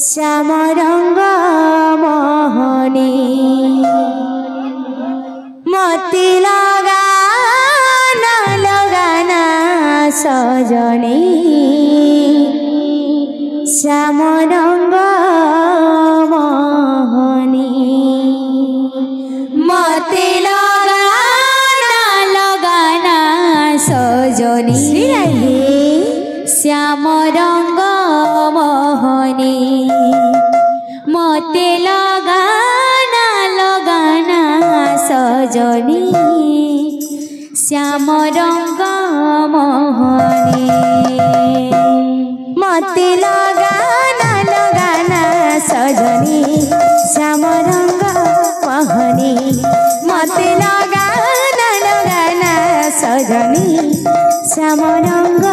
श्याम रंग मोहनी मोती लगाना लगाना सजनी श्याम रंग मोहनी मोती लगाना लगाना सजनी श्याम रंग मोहनी मोते लगाना लगाना सजनी श्याम रंग मोहनी मोते लगाना लगाना सजनी श्याम रंग मोहनी मोते लगाना लगाना सजनी श्याम रंग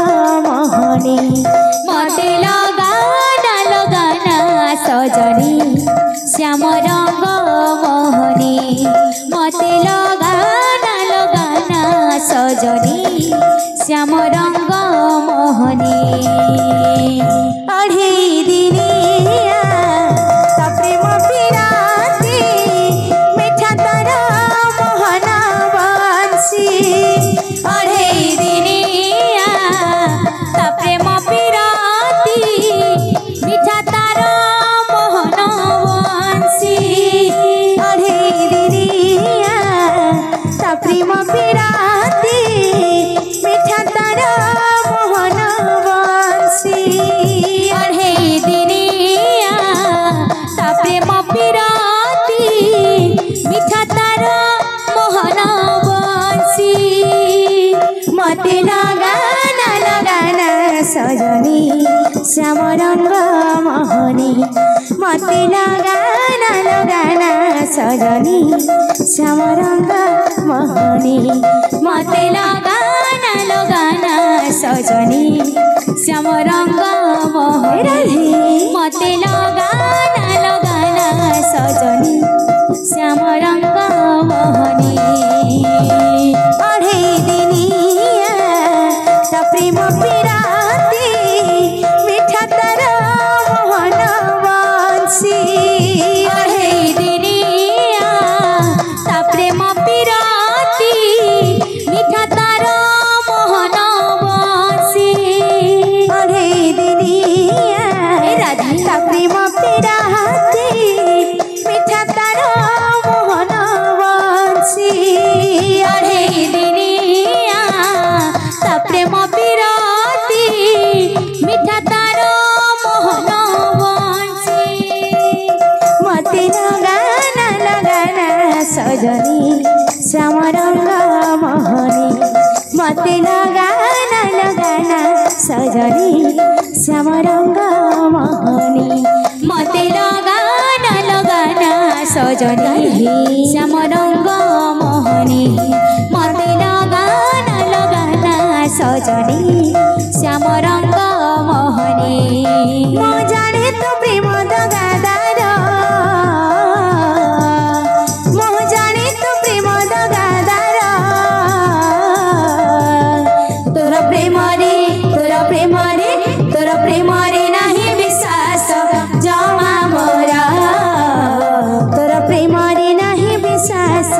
मोहनी मोते लगाना लगाना सजनी श्याम रंग मोहनी मोते लगाना लगाना सजनी श्याम रंग मोहनी अढ़े दिनिया प्रेम पिराती मिठा तर मोहन बंसी अढ़े दिनिया प्रेम पिराती मिठा तर मोहन बंसी अढ़े दिनिया प्रेम पिराती मिठा तर मोहन बंसी अढ़े दिनिया प्रेम पिराती मिठा तर मोहन बंसी मोते लगाना लगाना सजनी श्याम रंग मोहनी मोते लगाना लगाना सजनी श्याम रंग मोहनी मोते लगाना लगाना सजनी श्याम रंग मोहनी मोते लगाना लगाना सजनी श्याम रंग मोहनी अढ़े दिनिया प्रेम पिराती मिठा तर मोहन बंसी अढ़े दिनिया प्रेम पिराती मिठा तर मोहन बंसी अढ़े दिनिया प्रेम पिराती मिठा तर मोहन बंसी अढ़े दिनिया प्रेम पिराती मिठा तर मोहन बंसी मोते लगाना लगाना सजनी श्याम रंग मोहनी मोते लगाना लगाना सजनी श्याम रंग मोहनी मोते लगाना लगाना सजनी श्याम रंग मोहनी मोते लगाना लगाना सजनी श्याम रंग मोहनी मो जाने तो प्रेम दगादार मो जाने तो प्रेम दगादार तोर प्रेम रे नहीं विश्वास जमा मोरा तोर प्रेम रे नहीं विश्वास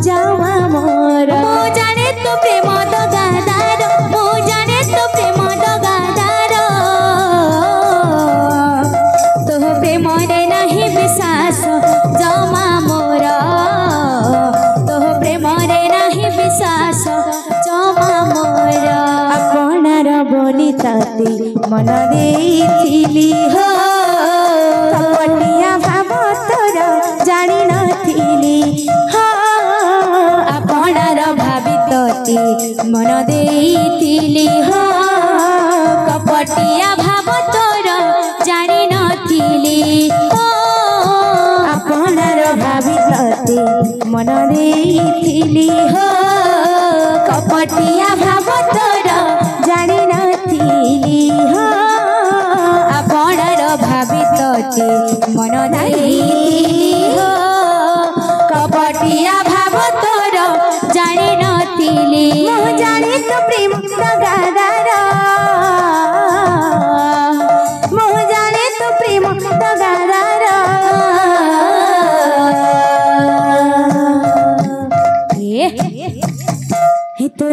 जमा मोरा मो जाने तो प्रेम दगादार मो जाने तो प्रेम दगादार तो प्रेम रे नहीं विश्वास जमा मोरा तो प्रेम रे नहीं विश्वास जमा मोरा आपणार बोली ताती मन देइथिली हो कपटिया भाव तोर जानी नथिली हो आपणार भावी तोती मन देइथिली हो कपटिया भाव तोर जानी नथिली हो आपणार भावी तोती मन देइथिली हो कपटिया भाव तोर जानी नथिली हो आपणार भावी तोती मन देइथिली हो कपटिया भाव तोर जानी नथिली मो जानी तो प्रेम दगादार मो जाने तो प्रेम दगा